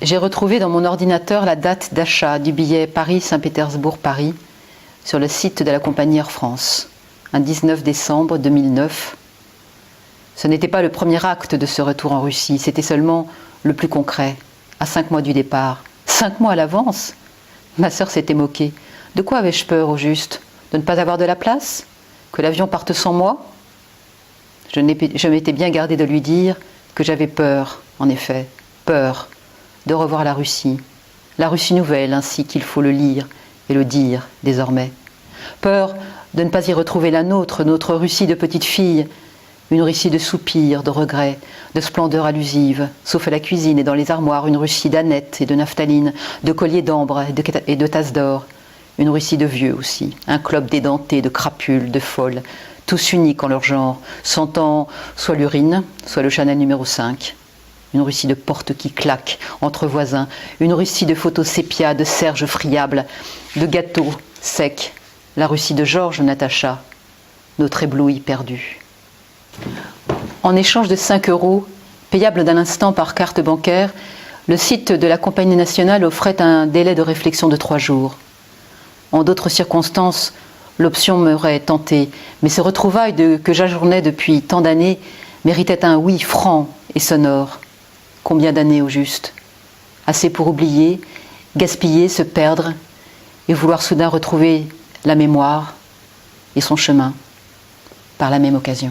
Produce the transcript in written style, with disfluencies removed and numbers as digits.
J'ai retrouvé dans mon ordinateur la date d'achat du billet Paris-Saint-Pétersbourg-Paris sur le site de la compagnie Air France, un 19 décembre 2009. Ce n'était pas le premier acte de ce retour en Russie, c'était seulement le plus concret, à 5 mois du départ. 5 mois à l'avance? Ma sœur s'était moquée. De quoi avais-je peur au juste? De ne pas avoir de la place? Que l'avion parte sans moi? Je m'étais bien gardé de lui dire que j'avais peur, en effet, peur de revoir la Russie nouvelle, ainsi qu'il faut le lire et le dire désormais. Peur de ne pas y retrouver la nôtre, notre Russie de petite fille, une Russie de soupirs, de regrets, de splendeurs allusives, sauf à la cuisine et dans les armoires, une Russie d'Annette et de naphtaline, de colliers d'ambre et de tasses d'or, une Russie de vieux aussi, un club d'édentés, de crapules, de folles, tous uniques en leur genre, sentant soit l'urine, soit le Chanel numéro 5. Une Russie de portes qui claquent entre voisins, une Russie de photos sépia, de serges friables, de gâteaux secs, la Russie de Georges Natacha, notre ébloui perdu. En échange de 5 €, payables d'un instant par carte bancaire, le site de la Compagnie nationale offrait un délai de réflexion de 3 jours. En d'autres circonstances, l'option m'aurait tenté, mais ce retrouvaille que j'ajournais depuis tant d'années méritait un oui franc et sonore. Combien d'années au juste? Assez pour oublier, gaspiller, se perdre et vouloir soudain retrouver la mémoire et son chemin par la même occasion.